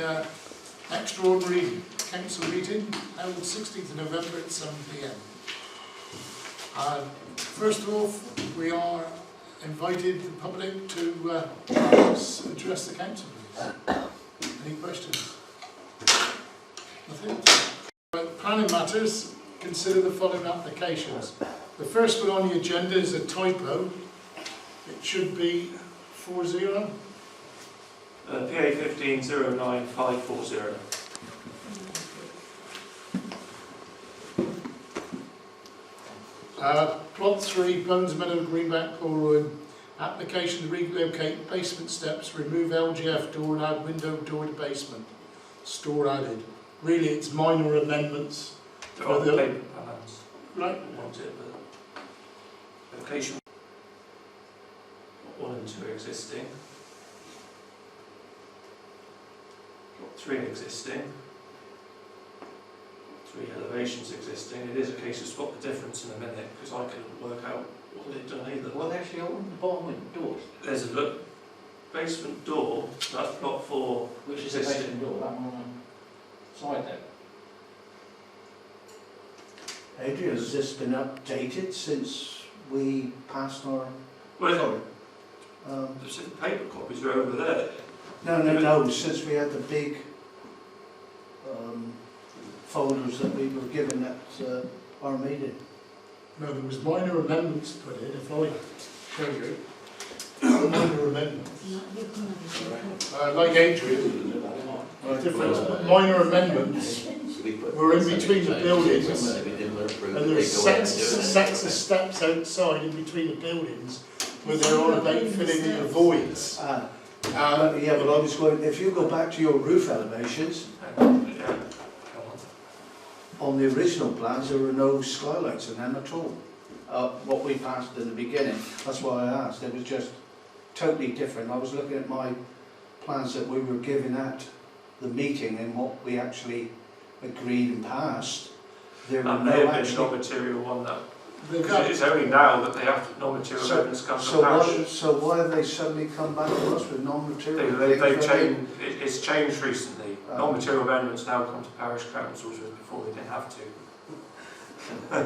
Extraordinary council meeting held 16th of November at 7 p.m. First of all, we are invited the public to address the council, please. Any questions? Nothing? Right, planning matters, consider the following applications. The first one on the agenda is a typo. It should be 40. PA 1509540. Plot 3, Bones Meadow, Greenbank, Colroyd. Application to relocate basement steps, remove LGF door and add window door to basement. Store added. Really, it's minor amendments. There are the paper plans. Right. Want it, but location 1 and 2 are existing. Plot 3 existing. 3 elevations existing. It is a case of spot the difference in a minute because I couldn't work out what they'd done either. Well, actually, open the bottom window doors. There's a basement door, that's plot 4. Which is the basement door? That one on the side there. Adrian, has this been updated since we passed our... Well, Sorry. the paper copies are over there. No, since we had the big folders that we were given at our meeting. No, there was minor amendments put in, if I show you. Minor amendments. Like Adrian, different minor amendments were in between the buildings, and there's sets of steps outside in between the buildings where they're on about filling in the voids. Yeah, but I was going, if you go back to your roof elevations, on the original plans there were no skylights in them at all. What we passed in the beginning, that's why I asked, it was just totally different. I was looking at my plans that we were given at the meeting and what we actually agreed and passed. There were no actual non-material one that. Because it's only now that they have non-material evidence come to parish. So why have they suddenly come back to us with non-material? They've changed. It's changed recently. Non-material amendments now come to parish councils, whereas before they didn't have to.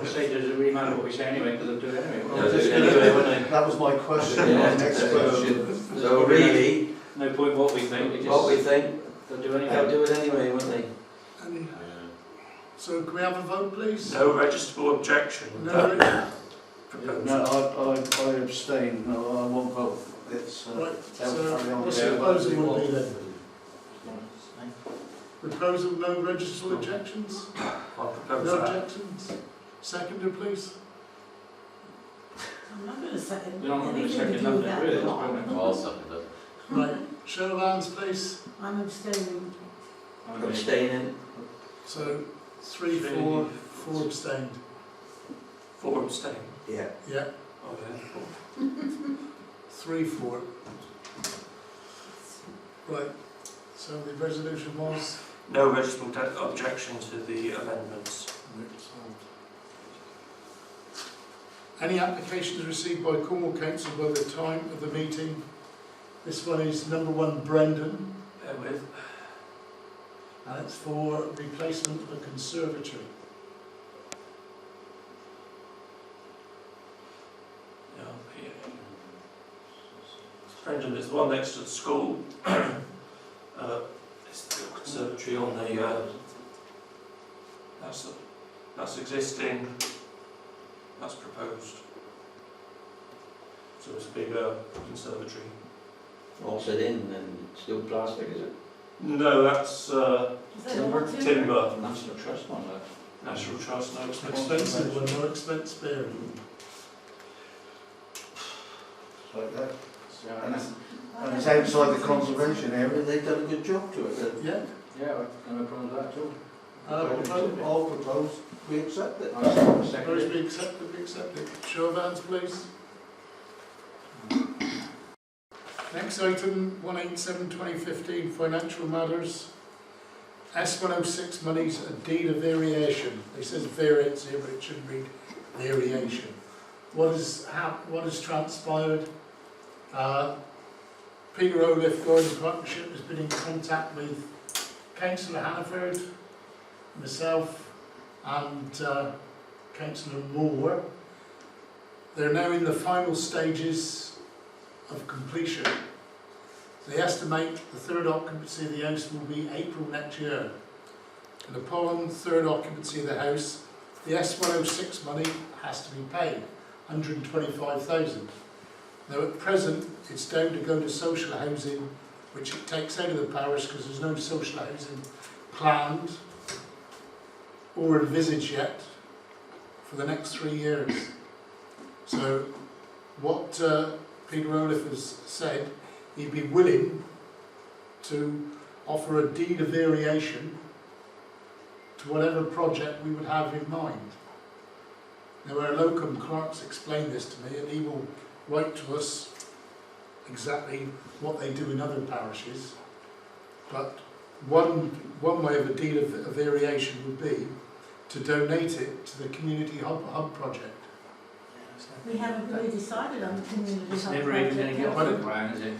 Say, does it really matter what we say anyway? Because they'll do it anyway. Well, anyway, that was my question. My next question. So really, no point what we think. what we think, They'll do it they'll anyway. do it anyway, won't they? So can we have a vote, please? No registrable objection. No. No, I abstain. No, I won't vote. It's Right, so what's the proposal would be then? Proposal, no registrable objections? I'll propose No that. objections? Seconder, please? I'm not going to second. We're not going to anything second do with nothing, that really. law. All something does. Right, show of hands, please. I'm abstaining. Abstaining. So 3, 4, 4 abstained. 4 abstain. yeah. Yeah, Oh, yeah. 3, 4. Right, so the resolution was? No registrable objection to the amendments. Any applications received by Cornwall Council by the time of the meeting? This one is number 1, Brendan, Bear with. and it's for replacement of a conservatory. Yeah, Brendan is the one next to the school. It's the conservatory on the. That's existing. That's proposed. So it's a bigger conservatory. All set in and still plastic, is it? No, that's Is that all timber. National Trust one, though. National Trust, no Expensive one, more expense bearing. Like that. Yeah, And it's outside the conservation area. They've done a good job to it. Yeah, yeah, no problem with that too. I'll propose we accept it. I'll second those it. be accepted. Show of hands, please. Next item, 187/2015, financial matters. S106 monies, a deed of variation. It says variance here, but it should read variation. What has transpired? Peter O'Liff Garden Partnership has been in contact with Councillor Hannaford, myself and Councillor Moore. They're now in the final stages of completion. They estimate the third occupancy of the house will be April next year. And upon third occupancy of the house, the S106 money has to be paid, 125,000. Now at present, it's down to go to social housing, which it takes out of the parish because there's no social housing planned or envisaged yet for the next 3 years. So what Peter Olaf has said, he'd be willing to offer a deed of variation to whatever project we would have in mind. Now our locum clerks explained this to me, and he will write to us exactly what they do in other parishes, but one way of a deed of variation would be to donate it to the community hub project. We haven't really decided on the community It's hub never even going to project get yet. off the ground, is it?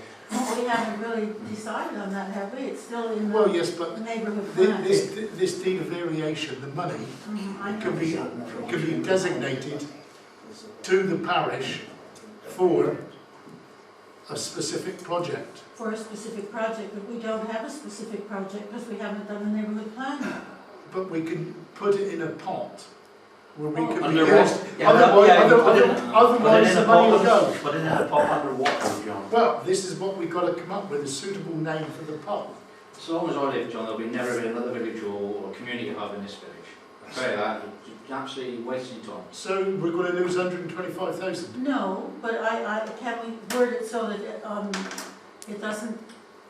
We haven't really decided on that, have we? It's still in Well, the yes, but neighbourhood plan. this deed of variation, the money, I can know. be designated to the parish for a specific project. For a specific project, but we don't have a specific project because we haven't done the neighbourhood plan yet. But we can put it in a pot where we can be Under what? used. Yeah, Otherwise the money will go. Put it in a pot under water, John. Well, this is what we've got to come up with, a suitable name for the pot. As long as I live, John, there'll be never be another village hall or community hub in this village. I tell you that, you're absolutely wasting time. So we're going to lose 125,000. No, but can we word it so that it doesn't,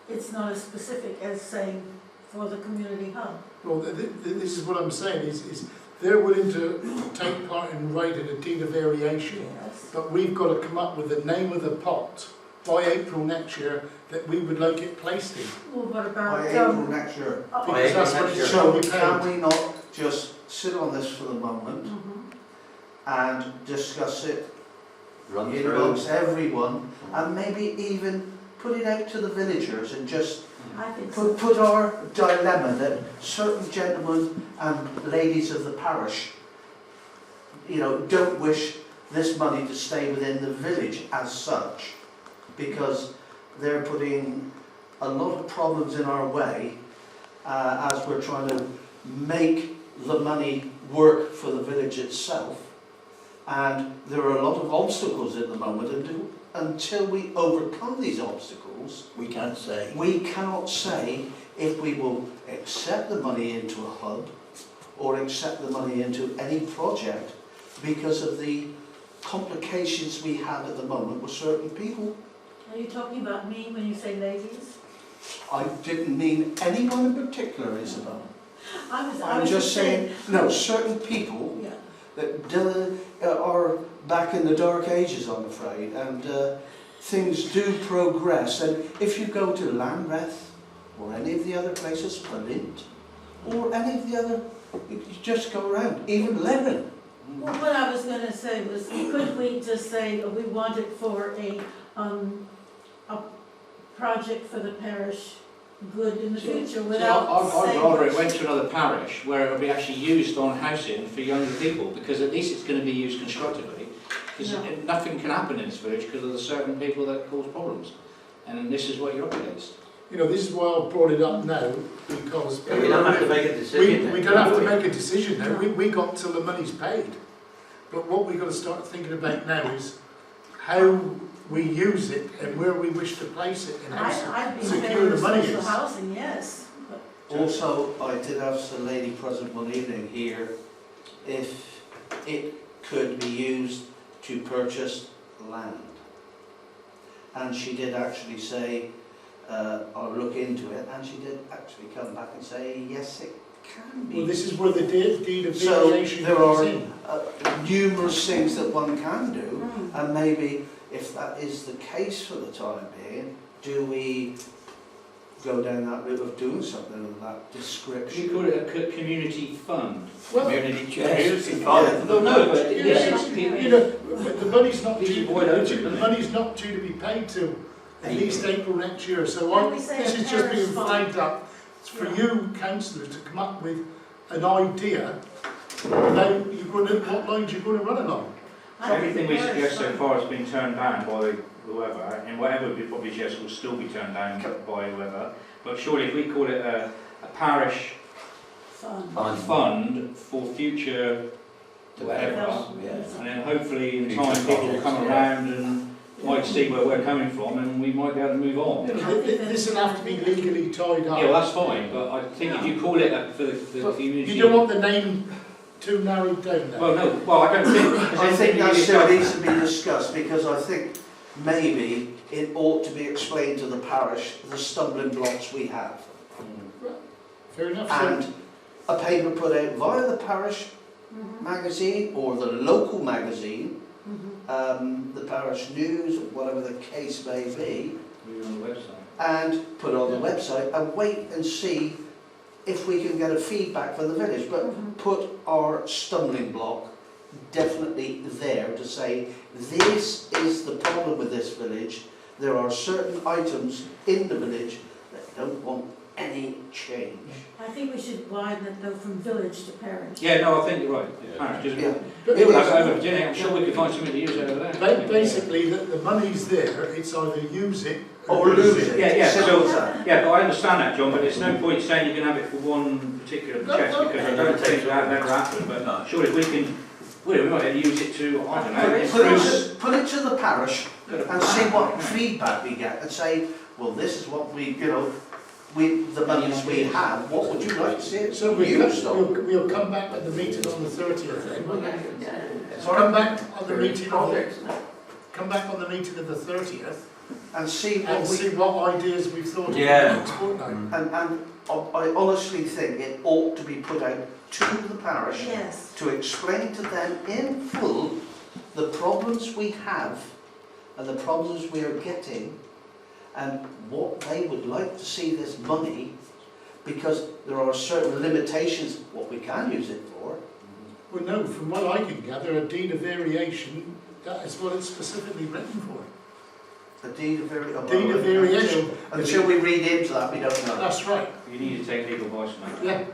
it's not as specific as saying for the community hub? Well, this is what I'm saying, is they're willing to take part in writing a deed of variation, Yes. but we've got to come up with the name of the pot by April next year that we would like it placed in. Well, what By about, April next year. Because that's what it So should be can paid. we not just sit on this for the moment and discuss it Run in through. amongst everyone, and maybe even put it out to the villagers and just I think so. put our dilemma that certain gentlemen and ladies of the parish, you know, don't wish this money to stay within the village as such, because they're putting a lot of problems in our way as we're trying to make the money work for the village itself. And there are a lot of obstacles at the moment, and until we overcome these obstacles, We can't say. we cannot say if we will accept the money into a hub or accept the money into any project because of the complications we have at the moment with certain people. Are you talking about me when you say ladies? I didn't mean anyone in particular, Isabel. I I'm was just saying, no, certain people Yeah. that are back in the dark ages, I'm afraid, and things do progress. And if you go to Lambeth or any of the other places, Flint, or any of the other, you just go around, even Lebanon. Well, what I was going to say was, could we just say we want it for a project for the parish good in the future without I'd saying... rather it went to another parish where it would be actually used on housing for younger people, because at least it's going to be used constructively, because No. nothing can happen in this village because of the certain people that cause problems, and this is what you're up against. You know, this is why I brought it up now, because Yeah, we don't have to make a decision. we then, don't have do to we? make a decision now. We got till the money's paid. But what we've got to start thinking about now is how we use it and where we wish to place it and how I'd be in secure favour the of money social is. housing, yes. But Also, I did have a lady present one evening here, if it could be used to purchase land. And she did actually say, I'll look into it, and she did actually come back and say, yes, it can be. Well, this is where the deed of So variation there comes are in. numerous things that one can do, Mm. and maybe if that is the case for the time being, do we go down that route of doing something of that We description? call it a community fund. Well, Community Yes. chest. Yeah. No, but you yes, know, but the money's not These due. are wide open, The isn't it? money's not due to be paid till at least April next year. So Can we say this a is just parish being fund? flagged up It's for you councillors to come up with an idea about what lines you're going to run along. Everything we suggest so far has been turned down by whoever, and whatever we probably suggest will still be turned down by whoever. But surely if we call it a parish fund for future whatever, and then hopefully in time people will come around and might see where we're coming from, and we might be able to move on. This will have to be legally tied up. Yeah, well, that's fine, but I think if you call it for the community... You don't want the name too narrowed down there. Well, no, well, I don't think... I think that still needs to be discussed, because I think maybe it ought to be explained to the parish the stumbling blocks we have. Fair enough. And a paper put out via the parish magazine or the local magazine, the parish news, whatever the case may be, On the website. and put it on the website and wait and see if we can get a feedback from the village. But put our stumbling block definitely there to say, this is the problem with this village. There are certain items in the village that don't want any change. I think we should widen it though from village to parish. Yeah, no, I think you're right. Parish, just... Yeah. People have it over Virginia, I'm sure we could find something to use over there. Basically, the money's there, it's either use it Or lose it. Yeah, Simple so, as that. yeah, but I understand that, John, but there's no point saying you can have it for one particular chest, because I don't think that never happened, but surely if we can, we might have to use it to, I don't know, Put it to the parish and see what feedback we get and say, well, this is what we, the monies we have, what would you like to see it So used on? we'll come back at the meeting on the 30th then. Sorry? Come back on the meeting of the 30th And see and what we... see what ideas we've thought of. Yeah. next fortnight. And I honestly think it ought to be put out to the parish Yes. to explain to them in full the problems we have and the problems we are getting and what they would like to see this money, because there are certain limitations what we can use it for. Well, no, from what I can gather, a deed of variation, that is what it's specifically written for. A deed of Deed of variation. Until we read into that, we don't know. That's right. You need to take legal advice on that. Yeah.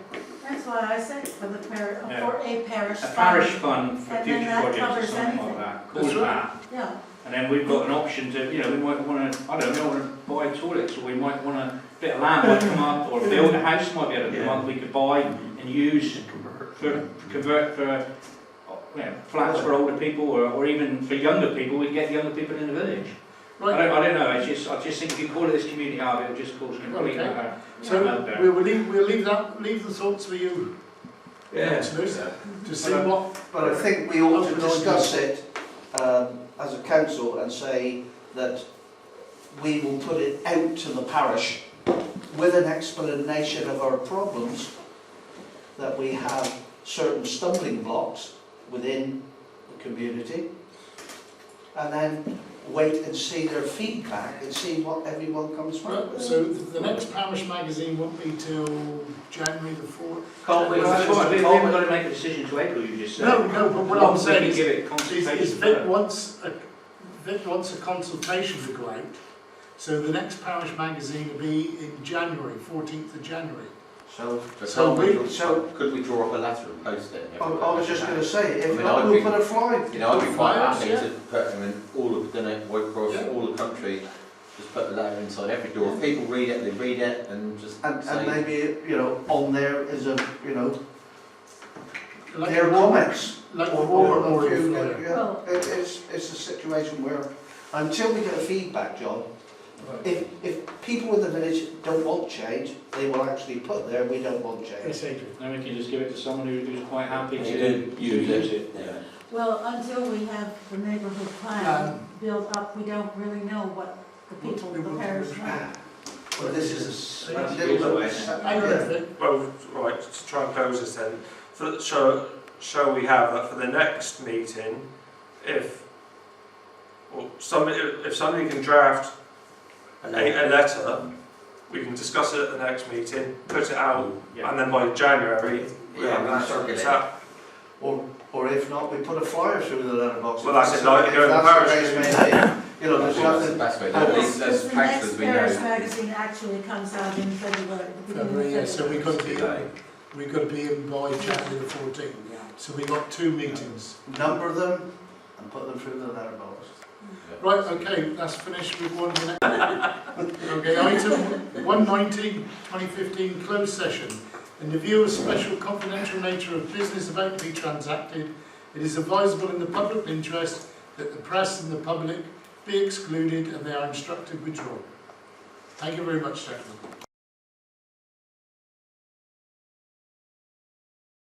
That's why I said for the parish, Yeah. for a parish A fund. parish fund for And then future that projects or covers something anything. like that, call That's it right. that. Yeah. And then we've got an option to, we might want to, I don't know, we want to buy toilets, or we might want a bit of land might come up, or build a house might be able to come up, we could buy and use convert for flats for older people, or even for younger people, we get younger people in the village. Right. I don't know, I just think if you call it this community hub, it'll just cause complete Okay. meltdown. So we'll leave the thoughts for you, councillors, to see what. But I think we ought to discuss it as a council and say that we will put it out to the parish with an explanation of our problems, that we have certain stumbling blocks within the community, and then wait and see their feedback and see what everyone comes back with. So the next parish magazine won't be till January the 4th. Can't we? Well, that's right, we haven't got to make a decision to April, you just said. No, but what I'm We saying can is, give it consultation. Vic wants a consultation to go out, so the next parish magazine will be in January, 14th of January. So Could we draw up a letter and post it? I was just going to say, if I mean, not, I'd we'll be- put a flag. I'd be quite Flyers, happy yeah. to put them in all of White Cross, Yeah. all the country, just put a letter inside every door. If people read it, they read it and just And say, maybe, on there is a, Like their comments. Like Or or a few, flyer. yeah. It's a situation where, until we get a feedback, John, if people in the village don't want change, they will actually put there, we don't want change. Yes, Adrian. Then we can just give it to someone who's quite happy You to do use it. Yeah. Well, until we have the neighbourhood plan built up, we don't really know what the people, the parish want. Well, this is a That's little the bit... Hang on a bit. Well, right, to try and close this then, shall we have that for the next meeting, if somebody can draft a letter, we can discuss it at the next meeting, put it out, Yeah. and then by January, we Yeah, have we an can actual circulate. tap. Or if not, we put a flyer through the letterbox. Well, that's it, like, If go in the that's parish. case may be. You know, there's nothing, That's where Because those the councillors next we Parish know. magazine actually comes out in February, the beginning February, yeah, of so February. we've got to be in by January the 14th. So we've got 2 meetings. number them and put them through the letterbox. Right, okay, that's finished with 1 minute. Okay, item 119, 2015 closed session. In the view of special confidential nature of business about to be transacted, it is advisable in the public interest that the press and the public be excluded and they are instructed withdraw. Thank you very much, gentlemen.